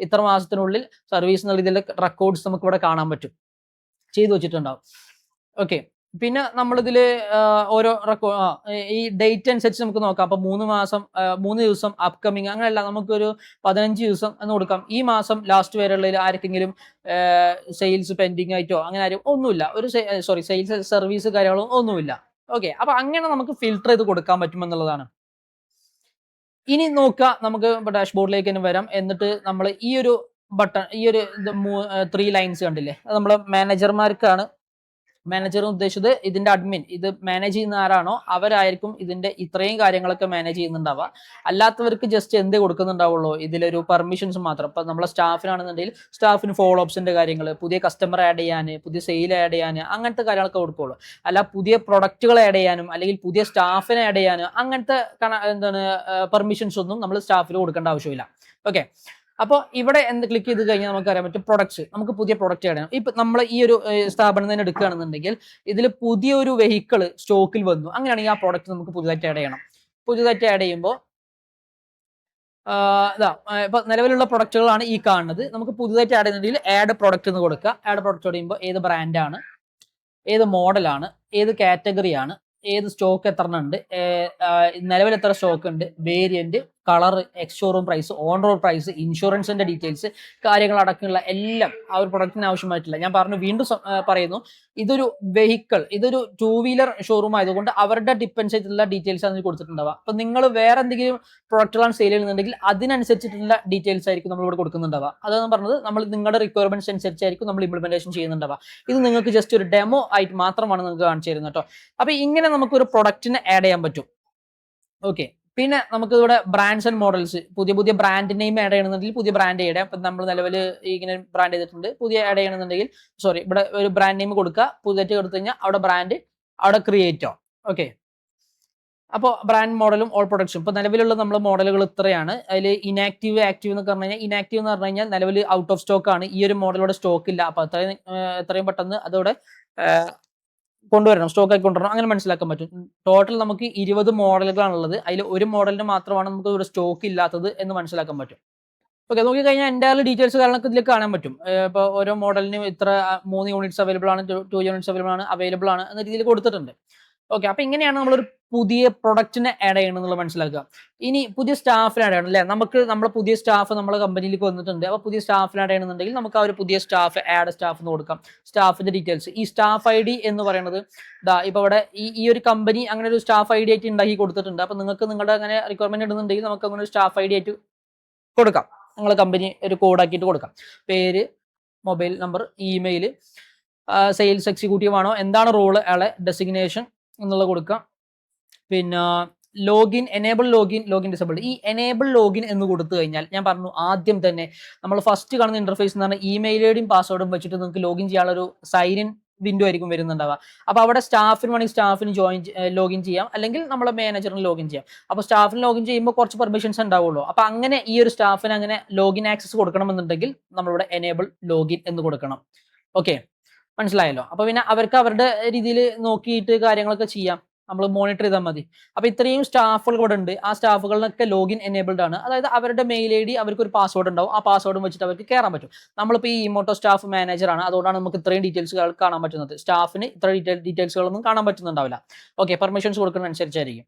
ഇത്ര മാസത്തിനുള്ളിൽ സർവീസ് എന്നുള്ള ഇതിലെ റെക്കോർഡ്സ് നമുക്ക് ഇവിടെ കാണാൻ പറ്റും, ചെയ്തു വെച്ചിട്ടുണ്ടാവും. ഓക്കെ, പിന്നെ നമ്മളിതിൽ ഓരോ ഈ ഡേറ്റ് അനുസരിച്ച് നമുക്ക് നോക്കാം. അപ്പൊ 3 ദിവസം അപ്കമിങ് അങ്ങനെയല്ല, നമുക്കൊരു 15 ദിവസം എന്ന് കൊടുക്കാം. ഈ മാസം ലാസ്റ്റ് വരെയുള്ളതിൽ ആർക്കെങ്കിലും സെയിൽസ് പെൻഡിങ് ആയിട്ടോ അങ്ങനെ ആരും ഒന്നുമില്ല, സെയിൽസ് സർവീസ് കാര്യങ്ങളോ ഒന്നുമില്ല. ഓക്കെ, അപ്പൊ അങ്ങനെ നമുക്ക് ഫിൽട്ടർ ചെയ്ത് കൊടുക്കാൻ പറ്റുമെന്നുള്ളതാണ്. ഇനി നോക്കുക, നമുക്ക് ഡാഷ്ബോർഡിലേക്ക് തന്നെ വരാം. എന്നിട്ട് നമ്മൾ ഈ ഒരു ബട്ടൺ, ഈ ഒരു 3 ലൈൻസ് കണ്ടില്ലേ, അത് നമ്മളെ മാനേജർമാർക്കാണ്. മാനേജർ ഉദ്ദേശിച്ചത് ഇതിന്റെ അഡ്മിൻ, ഇത് മാനേജ് ചെയ്യുന്ന ആരാണോ അവരായിരിക്കും ഇതിന്റെ ഇത്രയും കാര്യങ്ങളൊക്കെ മാനേജ് ചെയ്യുന്നുണ്ടാവുക. അല്ലാത്തവർക്ക് ജസ്റ്റ് എന്ത് കൊടുക്കുന്നുണ്ടാവുള്ളൂ, ഇതിലൊരു പെർമിഷൻസ് മാത്രം. ഇപ്പൊ നമ്മളെ സ്റ്റാഫിനാണെന്നുണ്ടെങ്കിൽ സ്റ്റാഫിന് ഫോളോ അപ്സിന്റെ കാര്യങ്ങൾ, പുതിയ കസ്റ്റമർ ആഡ് ചെയ്യാൻ, പുതിയ സെയിൽ ആഡ് ചെയ്യാൻ, അങ്ങനത്തെ കാര്യങ്ങളൊക്കെ കൊടുക്കുള്ളൂ. അല്ല പുതിയ പ്രൊഡക്റ്റുകൾ ആഡ് ചെയ്യാനും അല്ലെങ്കിൽ പുതിയ സ്റ്റാഫിനെ ആഡ് ചെയ്യാനും അങ്ങനത്തെ പെർമിഷൻസ് ഒന്നും നമ്മൾ സ്റ്റാഫിന് കൊടുക്കേണ്ട ആവശ്യമില്ല. ഓക്കെ, അപ്പോൾ ഇവിടെ എന്ത് ക്ലിക്ക് ചെയ്ത് കഴിഞ്ഞാൽ നമുക്ക് അറിയാൻ പറ്റും പ്രൊഡക്ട്സ്, നമുക്ക് പുതിയ പ്രൊഡക്റ്റ് ആഡ് ചെയ്യണം. ഇപ്പൊ നമ്മൾ ഈ ഒരു സ്ഥാപനം തന്നെ എടുക്കുകയാണെന്നുണ്ടെങ്കിൽ ഇതിൽ പുതിയൊരു വെഹിക്കിൾ സ്റ്റോക്കിൽ വന്നു, അങ്ങനെയാണെങ്കിൽ ആ പ്രൊഡക്റ്റ് നമുക്ക് പുതുതായിട്ട് ആഡ് ചെയ്യണം. പുതുതായിട്ട് ആഡ് ചെയ്യുമ്പോൾ ഇപ്പൊ നിലവിലുള്ള പ്രൊഡക്റ്റുകളാണ് ഈ കാണുന്നത്. നമുക്ക് പുതുതായിട്ട് ആഡ് ചെയ്യുന്നുണ്ടെങ്കിൽ ആഡ് പ്രൊഡക്റ്റ് എന്ന് കൊടുക്കുക. ആഡ് പ്രൊഡക്റ്റ് പറയുമ്പോൾ ഏത് ബ്രാൻഡാണ്, ഏത് മോഡലാണ്, ഏത് കാറ്റഗറിയാണ്, ഏത് സ്റ്റോക്ക് എത്ര ഉണ്ട്, നിലവിൽ എത്ര സ്റ്റോക്ക് ഉണ്ട്, variant, colour, ex showroom price, on road price, ഇൻഷുറൻസിന്റെ ഡീറ്റെയിൽസ്, കാര്യങ്ങളടക്കമുള്ള എല്ലാം ആ ഒരു പ്രൊഡക്റ്റിന് ആവശ്യമായിട്ടില്ല. ഞാൻ വീണ്ടും പറയുന്നു, ഇതൊരു വെഹിക്കിൾ, ഇതൊരു 2 വീലർ ഷോറൂം ആയതുകൊണ്ട് അവരുടെ ഡിപ്പെൻസ് ആയിട്ടുള്ള ഡീറ്റെയിൽസ് ആണ് കൊടുത്തിട്ടുണ്ടാവുക. അപ്പൊ നിങ്ങൾ വേറെ എന്തെങ്കിലും പ്രൊഡക്റ്റുകളാണ് സെയിൽ ചെയ്യുന്നുണ്ടെങ്കിൽ അതിനനുസരിച്ചിട്ടുള്ള ഡീറ്റെയിൽസ് ആയിരിക്കും നമ്മൾ ഇവിടെ കൊടുക്കുന്നുണ്ടാവുക. അതാണ് പറഞ്ഞത്, നമ്മൾ നിങ്ങളുടെ റിക്വയർമെന്റ്സ് അനുസരിച്ചായിരിക്കും നമ്മൾ ഇംപ്ലിമെന്റേഷൻ ചെയ്യുന്നുണ്ടാവുക. ഇത് നിങ്ങൾക്ക് ജസ്റ്റ് ഒരു ഡെമോ ആയിട്ട് മാത്രമാണ് നിങ്ങൾക്ക് കാണിച്ചു തരുന്നത് കേട്ടോ. അപ്പൊ ഇങ്ങനെ നമുക്ക് ഒരു പ്രൊഡക്റ്റിനെ ആഡ് ചെയ്യാൻ പറ്റും. ഓക്കെ, പിന്നെ നമുക്ക് ഇവിടെ ബ്രാൻഡ്സ് ആൻഡ് മോഡൽസ്, പുതിയ ബ്രാൻഡ് നെയിം ആഡ് ചെയ്യണമെന്നുണ്ടെങ്കിൽ പുതിയ ബ്രാൻഡ് ഇടാം. ഇപ്പം നമ്മൾ നിലവിൽ ഇങ്ങനെ ബ്രാൻഡ് ചെയ്തിട്ടുണ്ട്, പുതിയ ആഡ് ചെയ്യണമെന്നുണ്ടെങ്കിൽ ഇവിടെ ഒരു ബ്രാൻഡ് നെയിം കൊടുക്കുക, പുതിയതായിട്ട് കൊടുത്തു കഴിഞ്ഞാൽ അവിടെ ബ്രാൻഡ് അവിടെ ക്രിയേറ്റ് ആവും. ഓക്കെ, അപ്പോൾ ബ്രാൻഡ് മോഡലും ഓൾ പ്രൊഡക്ട്സും ഇപ്പോൾ നിലവിലുള്ള നമ്മുടെ മോഡലുകൾ ഇത്രയാണ്. അതിൽ ഇനാക്റ്റീവ്, ആക്റ്റീവ് എന്ന് പറഞ്ഞു കഴിഞ്ഞാൽ, ഇനാക്റ്റീവ് എന്ന് പറഞ്ഞു കഴിഞ്ഞാൽ നിലവിൽ ഔട്ട് ഓഫ് സ്റ്റോക്ക് ആണ്, ഈ ഒരു മോഡലോടെ സ്റ്റോക്ക് ഇല്ല. അപ്പോൾ എത്രയും പെട്ടെന്ന് അതോടെ കൊണ്ടുവരണം, സ്റ്റോക്ക് ആക്കി കൊണ്ടുവരണം, അങ്ങനെ മനസ്സിലാക്കാൻ പറ്റും. ടോട്ടൽ നമുക്ക് 20 മോഡലുകളാണുള്ളത്, അതിൽ ഒരു മോഡലിന് മാത്രമാണ് നമുക്ക് ഇവിടെ സ്റ്റോക്ക് ഇല്ലാത്തത് എന്ന് മനസ്സിലാക്കാൻ പറ്റും. ഓക്കെ, നോക്കിക്കഴിഞ്ഞാൽ എൻ്റെ ഡീറ്റെയിൽസ് കാര്യങ്ങളൊക്കെ ഇതിൽ കാണാൻ പറ്റും. ഇപ്പോൾ ഓരോ മോഡലിനും ഇത്ര 3 യൂണിറ്റ്സ് അവൈലബിൾ ആണ്, 2 യൂണിറ്റ്സ് അവൈലബിൾ ആണ് എന്ന രീതിയിൽ കൊടുത്തിട്ടുണ്ട്. ഓക്കെ, അപ്പൊ ഇങ്ങനെയാണ് നമ്മളൊരു പുതിയ പ്രൊഡക്റ്റിനെ ആഡ് ചെയ്യണം എന്നുള്ളത് മനസ്സിലാക്കുക. ഇനി പുതിയ സ്റ്റാഫിനെ ആഡ് ചെയ്യണം അല്ലേ, നമ്മുടെ പുതിയ സ്റ്റാഫ് നമ്മുടെ കമ്പനിയിലേക്ക് വന്നിട്ടുണ്ട്. അപ്പോൾ പുതിയ സ്റ്റാഫിനെ ആഡ് ചെയ്യണമെന്നുണ്ടെങ്കിൽ നമുക്ക് ആ ഒരു പുതിയ സ്റ്റാഫ് ആഡ് സ്റ്റാഫ് എന്ന് കൊടുക്കാം. സ്റ്റാഫിന്റെ ഡീറ്റെയിൽസ്, ഈ സ്റ്റാഫ് ID എന്ന് പറയുന്നത് ഇപ്പൊ ഇവിടെ ഈ ഒരു കമ്പനി അങ്ങനെ ഒരു സ്റ്റാഫ് ID ആയിട്ട് ഉണ്ടാക്കി കൊടുത്തിട്ടുണ്ട്. അപ്പൊ നിങ്ങൾക്ക് നിങ്ങളുടെ അങ്ങനെ റിക്വയർമെന്റ് ഇടുന്നുണ്ടെങ്കിൽ നമുക്ക് അങ്ങനെ ഒരു സ്റ്റാഫ് ID ആയിട്ട് കൊടുക്കാം. നിങ്ങളെ കമ്പനി ഒരു കോഡ് ആക്കിയിട്ട് കൊടുക്കാം. പേര്, mobile number, email, sales executive ആണോ, എന്താണ് റോള്, അയാളെ ഡെസിഗ്നേഷൻ എന്നുള്ളത് കൊടുക്കാം. പിന്നെ ലോഗിൻ, എനേബിൾ ലോഗിൻ ഡിസേബിൾ. ഈ എനേബിൾ ലോഗിൻ എന്ന് കൊടുത്തു കഴിഞ്ഞാൽ ഞാൻ പറഞ്ഞു ആദ്യം തന്നെ നമ്മൾ ഫസ്റ്റ് കാണുന്ന ഇന്റർഫേസ് എന്ന് പറഞ്ഞാൽ ഇമെയിൽ ഐഡിയും പാസ്വേഡും വെച്ചിട്ട് നിങ്ങൾക്ക് ലോഗിൻ ചെയ്യാനുള്ള ഒരു സൈൻ ഇൻ വിൻഡോ ആയിരിക്കും വരുന്നുണ്ടാവുക. അപ്പോൾ അവിടെ സ്റ്റാഫിന് വേണമെങ്കിൽ സ്റ്റാഫിന് ലോഗിൻ ചെയ്യാം, അല്ലെങ്കിൽ നമ്മളെ മാനേജറിന് ലോഗിൻ ചെയ്യാം. അപ്പോൾ സ്റ്റാഫിന് ലോഗിൻ ചെയ്യുമ്പോൾ കുറച്ച് പെർമിഷൻസ് ഉണ്ടാവുള്ളൂ. അപ്പോൾ അങ്ങനെ ഈ ഒരു സ്റ്റാഫിന് അങ്ങനെ ലോഗിൻ ആക്സസ് കൊടുക്കണമെന്നുണ്ടെങ്കിൽ നമ്മളിവിടെ എനേബിൾ ലോഗിൻ എന്ന് കൊടുക്കണം. ഓക്കെ, മനസ്സിലായല്ലോ. അപ്പോൾ പിന്നെ അവർക്ക് അവരുടെ രീതിയിൽ നോക്കിയിട്ട് കാര്യങ്ങളൊക്കെ ചെയ്യാം, നമ്മൾ മോണിറ്റർ ചെയ്താൽ മതി. അപ്പോൾ ഇത്രയും സ്റ്റാഫുകൾ ഇവിടെ ഉണ്ട്, ആ സ്റ്റാഫുകളിലൊക്കെ ലോഗിൻ എനേബിൾഡ് ആണ്. അതായത് അവരുടെ മെയിൽ ID അവർക്ക് ഒരു പാസ്വേഡ് ഉണ്ടാവും, ആ പാസ്വേഡും വെച്ചിട്ട് അവർക്ക് കയറാൻ പറ്റും. നമ്മളിപ്പോൾ ഈ ഇമോട്ടോ സ്റ്റാഫ് മാനേജർ ആണ്, അതുകൊണ്ടാണ് നമുക്ക് ഇത്രയും ഡീറ്റെയിൽസുകൾ കാണാൻ പറ്റുന്നത്. സ്റ്റാഫിന് ഇത്ര ഡീറ്റെയിൽസുകളൊന്നും കാണാൻ പറ്റുന്നുണ്ടാവില്ല. ഓക്കെ, പെർമിഷൻസ് കൊടുക്കുന്നതനുസരിച്ചായിരിക്കും.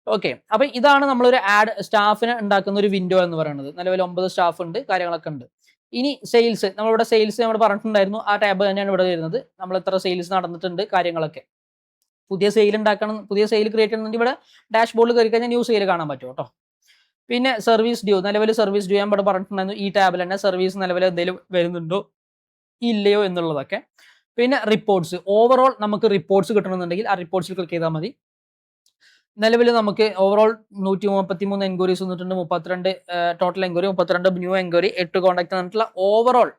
ഓക്കെ, അപ്പോൾ ഇതാണ് നമ്മളൊരു ആഡ് സ്റ്റാഫിന് ഉണ്ടാക്കുന്ന ഒരു വിൻഡോ എന്ന് പറയുന്നത്. നിലവിൽ 9 സ്റ്റാഫ് ഉണ്ട്, കാര്യങ്ങളൊക്കെ ഉണ്ട്. ഇനി സെയിൽസ്, നമ്മളിവിടെ സെയിൽസ് നമ്മൾ പറഞ്ഞിട്ടുണ്ടായിരുന്നു, ആ ടാബ് തന്നെയാണ് ഇവിടെ വരുന്നത്. നമ്മൾ എത്ര സെയിൽസ് നടന്നിട്ടുണ്ട്, കാര്യങ്ങളൊക്കെ. പുതിയ സെയിൽ ഉണ്ടാക്കണം, പുതിയ സെയിൽ ക്രിയേറ്റ് ചെയ്യണമെങ്കിൽ ഇവിടെ ഡാഷ്ബോർഡിൽ കയറി കഴിഞ്ഞാൽ ന്യൂ സെയിൽ കാണാൻ പറ്റും കേട്ടോ. പിന്നെ സർവീസ് ഡ്യൂ, നിലവിൽ സർവീസ് ഡ്യൂ ഞാൻ ഇവിടെ പറഞ്ഞിട്ടുണ്ടായിരുന്നു, ഈ ടാബിൽ തന്നെ സർവീസ് നിലവിൽ എന്തെങ്കിലും വരുന്നുണ്ടോ ഇല്ലയോ എന്നുള്ളതൊക്കെ. പിന്നെ റിപ്പോർട്ട്സ്, ഓവറോൾ നമുക്ക് റിപ്പോർട്ട്സ് കിട്ടണമെന്നുണ്ടെങ്കിൽ ആ റിപ്പോർട്ട്സിൽ ക്ലിക്ക് ചെയ്താൽ മതി. നിലവിൽ നമുക്ക് ഓവറോൾ 133 എൻക്വയറീസ് വന്നിട്ടുണ്ട്, 32 total enquiry, 32 new enquiry, 8 contact തന്നിട്ടുള്ള ഓവറോൾ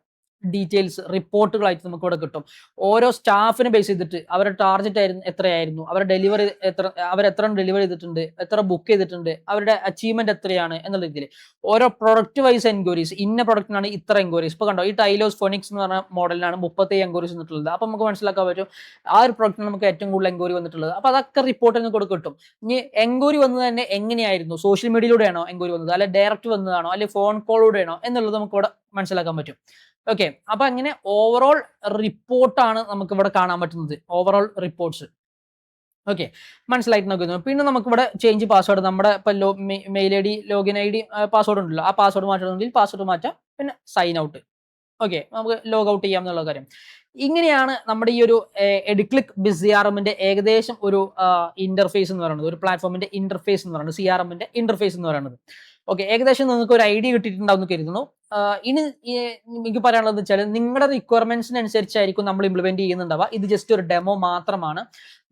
ഡീറ്റെയിൽസ് റിപ്പോർട്ടുകളായിട്ട് നമുക്ക് ഇവിടെ കിട്ടും. ഓരോ സ്റ്റാഫിനെ ബേസ് ചെയ്തിട്ട് അവരുടെ ടാർഗറ്റ് ആയിരുന്നു എത്രയായിരുന്നു, അവരുടെ ഡെലിവറി എത്ര ഡെലിവറി ചെയ്തിട്ടുണ്ട്, എത്ര ബുക്ക് ചെയ്തിട്ടുണ്ട്, അവരുടെ അച്ചീവ്മെന്റ് എത്രയാണ് എന്നുള്ള രീതിയിൽ ഓരോ പ്രൊഡക്റ്റ് വൈസ് എൻക്വയറീസ്, ഇന്ന പ്രൊഡക്റ്റിനാണ് ഇത്ര എൻക്വയറീസ്. ഇപ്പോൾ കണ്ടോ, ഈ ടൈലോസ് ഫോണിക്സ് എന്ന് പറഞ്ഞ മോഡലിനാണ് 37 എൻക്വയറീസ് വന്നിട്ടുള്ളത്. അപ്പോൾ നമുക്ക് മനസ്സിലാക്കാൻ പറ്റും ആ ഒരു പ്രൊഡക്റ്റിന് നമുക്ക് ഏറ്റവും കൂടുതൽ എൻക്വയറി വന്നിട്ടുള്ളത്. അപ്പോൾ അതൊക്കെ റിപ്പോർട്ടിൽ നിന്ന് കിട്ടും. ഇനി എൻക്വയറി വന്നത് തന്നെ എങ്ങനെയായിരുന്നു, സോഷ്യൽ മീഡിയയിലൂടെയാണോ എൻക്വയറി വന്നത്, അല്ലെങ്കിൽ ഡയറക്റ്റ് വന്നതാണോ, അല്ലെങ്കിൽ ഫോൺ കോളിലൂടെയാണോ എന്നുള്ളത് നമുക്ക് ഇവിടെ മനസ്സിലാക്കാൻ പറ്റും. ഓക്കെ, അപ്പൊ അങ്ങനെ ഓവറോൾ റിപ്പോർട്ടാണ് നമുക്ക് ഇവിടെ കാണാൻ പറ്റുന്നത്, ഓവറോൾ റിപ്പോർട്ട്സ്. ഓക്കെ, മനസ്സിലായിട്ട് നോക്കുന്നു. പിന്നെ നമുക്ക് ഇവിടെ ചേഞ്ച് പാസ്വേഡ്, നമ്മുടെ ഇപ്പൊ mail ID, login ID, password ഉണ്ടല്ലോ, ആ പാസ്വേഡ് മാറ്റണമെങ്കിൽ പാസ്വേഡ് മാറ്റാം. പിന്നെ സൈൻ ഔട്ട്. ഓക്കെ, നമുക്ക് ലോഗ് ഔട്ട് ചെയ്യാം എന്നുള്ള കാര്യം. ഇങ്ങനെയാണ് നമ്മുടെ ഈ ഒരു എഡിക്ലിക് ബിസ് CRMന്റെ ഏകദേശം ഒരു ഇന്റർഫേസ് എന്ന് പറയുന്നത്, ഒരു പ്ലാറ്റ്ഫോമിന്റെ ഇന്റർഫേസ് എന്ന് പറയുന്നത്, CRMന്റെ ഇന്റർഫേസ് എന്ന് പറയുന്നത്. ഓക്കെ, ഏകദേശം നിങ്ങൾക്ക് ഒരു ഐഡിയ കിട്ടിയിട്ടുണ്ടാവും കരുതുന്നു. ഇനി എനിക്ക് പറയാനുള്ളത് വെച്ചാൽ നിങ്ങളുടെ റിക്വയർമെന്റ്സിനനുസരിച്ചായിരിക്കും നമ്മൾ ഇംപ്ലിമെന്റ് ചെയ്യുന്നുണ്ടാവുക. ഇത് ജസ്റ്റ് ഒരു ഡെമോ മാത്രമാണ്.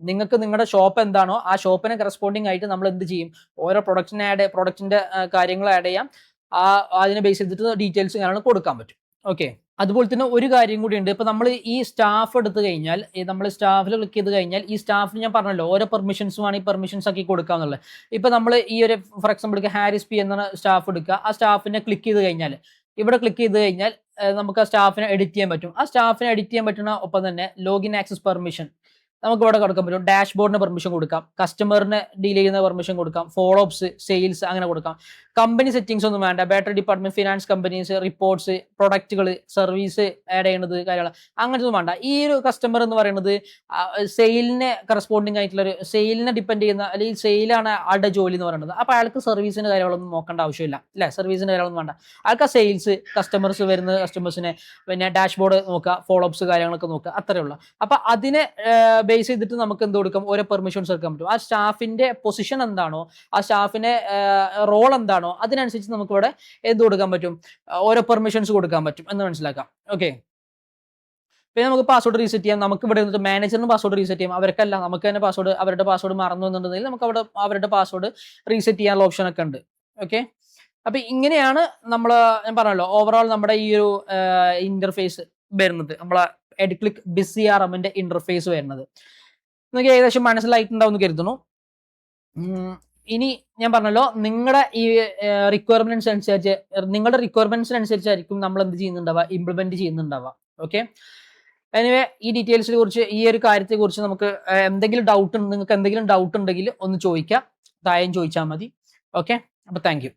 നിങ്ങൾക്ക് നിങ്ങളുടെ ഷോപ്പ് എന്താണോ ആ ഷോപ്പിനെ കറസ്പോണ്ടിങ് ആയിട്ട് നമ്മൾ എന്ത് ചെയ്യും, ഓരോ പ്രൊഡക്റ്റിന്റെ കാര്യങ്ങൾ ആഡ് ചെയ്യാം. അതിനെ ബേസ് ചെയ്തിട്ട് ഡീറ്റെയിൽസ് കാര്യങ്ങൾ കൊടുക്കാൻ പറ്റും. ഓക്കെ, അതുപോലെ തന്നെ ഒരു കാര്യം കൂടി ഉണ്ട്. ഇപ്പൊ നമ്മൾ ഈ സ്റ്റാഫ് എടുത്തു കഴിഞ്ഞാൽ, നമ്മൾ സ്റ്റാഫിൽ ക്ലിക്ക് ചെയ്ത് കഴിഞ്ഞാൽ ഈ സ്റ്റാഫിന് ഞാൻ പറഞ്ഞല്ലോ ഓരോ പെർമിഷൻസും ആണ് ഈ പെർമിഷൻസ് ആക്കി കൊടുക്കാന്നുള്ളത്. ഇപ്പൊ നമ്മൾ ഈ ഒരു ഫോർ എക്സാമ്പിൾ ഹാരിസ് P എന്ന സ്റ്റാഫ് എടുക്കുക, ആ സ്റ്റാഫിനെ ക്ലിക്ക് ചെയ്ത് കഴിഞ്ഞാൽ, ഇവിടെ ക്ലിക്ക് ചെയ്ത് കഴിഞ്ഞാൽ നമുക്ക് ആ സ്റ്റാഫിനെ എഡിറ്റ് ചെയ്യാൻ പറ്റും. ആ സ്റ്റാഫിനെ എഡിറ്റ് ചെയ്യാൻ പറ്റുന്ന ഒപ്പം തന്നെ ലോഗിൻ ആക്സസ് പെർമിഷൻ നമുക്ക് ഇവിടെ കൊടുക്കാൻ പറ്റും. ഡാഷ്ബോർഡിന് പെർമിഷൻ കൊടുക്കാം, കസ്റ്റമറിനെ ഡീൽ ചെയ്യുന്ന പെർമിഷൻ കൊടുക്കാം, ഫോളോ അപ്സ്, സെയിൽസ് അങ്ങനെ കൊടുക്കാം. കമ്പനി സെറ്റിംഗ്സ് ഒന്നും വേണ്ട, battery department, finance companies, reports, പ്രൊഡക്റ്റുകൾ, സർവീസ് ആഡ് ചെയ്യണത്, കാര്യങ്ങൾ അങ്ങനത്തെ ഒന്നും വേണ്ട. ഈ ഒരു കസ്റ്റമർ എന്ന് പറയുന്നത് സെയിലിനെ കറസ്പോണ്ടിങ് ആയിട്ടുള്ള ഒരു സെയിലിനെ ഡിപ്പെൻഡ് ചെയ്യുന്ന, അല്ലെങ്കിൽ സെയിലാണ് ആളുടെ ജോലി എന്ന് പറയുന്നത്. അപ്പോൾ അയാൾക്ക് സർവീസിന്റെ കാര്യങ്ങളൊന്നും നോക്കേണ്ട ആവശ്യമില്ല അല്ലെ, സർവീസിന്റെ കാര്യങ്ങളൊന്നും വേണ്ട. അയാൾക്ക് ആ സെയിൽസ്, കസ്റ്റമേഴ്സ് വരുന്ന കസ്റ്റമേഴ്സിനെ, പിന്നെ ഡാഷ്ബോർഡ് നോക്കുക, ഫോളോ അപ്സ് കാര്യങ്ങളൊക്കെ നോക്കുക, അത്രേ ഉള്ളൂ. അപ്പൊ അതിനെ ബേസ് ചെയ്തിട്ട് നമുക്ക് എന്ത് കൊടുക്കാം, ഓരോ പെർമിഷൻസ് എടുക്കാൻ പറ്റും. ആ സ്റ്റാഫിന്റെ പൊസിഷൻ എന്താണോ, ആ സ്റ്റാഫിന്റെ റോൾ എന്താണോ അതിനനുസരിച്ച് നമുക്ക് ഇവിടെ എന്ത് കൊടുക്കാൻ പറ്റും, ഓരോ പെർമിഷൻസ് കൊടുക്കാൻ പറ്റും എന്ന് മനസ്സിലാക്കാം. ഓക്കെ, പിന്നെ നമുക്ക് പാസ്വേഡ് റീസെറ്റ് ചെയ്യാം. നമുക്ക് ഇവിടെ നിന്നിട്ട് മാനേജറിന് പാസ്വേഡ് റീസെറ്റ് ചെയ്യാം. അവർക്കല്ല, നമുക്ക് തന്നെ പാസ്വേഡ്, അവരുടെ പാസ്വേഡ് മറന്നു എന്നുണ്ടെങ്കിൽ നമുക്ക് അവിടെ അവരുടെ പാസ്വേഡ് റീസെറ്റ് ചെയ്യാനുള്ള ഓപ്ഷൻ ഒക്കെ ഉണ്ട്. ഓക്കെ, അപ്പൊ ഇങ്ങനെയാണ് നമ്മൾ, ഞാൻ പറഞ്ഞല്ലോ, ഓവറോൾ നമ്മുടെ ഈ ഒരു ഇന്റർഫേസ് വരുന്നത്, നമ്മളെ എഡ്ക്ലിക്ക് ബിസ് CRMന്റെ ഇന്റർഫേസ് വരുന്നത്. നിങ്ങൾക്ക് ഏകദേശം മനസ്സിലായിട്ടുണ്ടാവും എന്ന് കരുതുന്നു. ഇനി ഞാൻ പറഞ്ഞല്ലോ, നിങ്ങളുടെ ഈ റിക്വയർമെന്റ്സിനനുസരിച്ചായിരിക്കും നമ്മൾ എന്ത് ചെയ്യുന്നുണ്ടാവുക, ഇംപ്ലിമെന്റ് ചെയ്യുന്നുണ്ടാവുക. ഓക്കെ, എനിവേ ഈ ഡീറ്റെയിൽസിനെ കുറിച്ച്, ഈ ഒരു കാര്യത്തെ കുറിച്ച് നമുക്ക് എന്തെങ്കിലും ഡൗട്ട്, നിങ്ങൾക്ക് എന്തെങ്കിലും ഡൗട്ട് ഉണ്ടെങ്കിൽ ഒന്ന് ചോദിക്കാം, താഴെ ചോദിച്ചാൽ മതി. ഓക്കെ, അപ്പൊ താങ്ക് യു.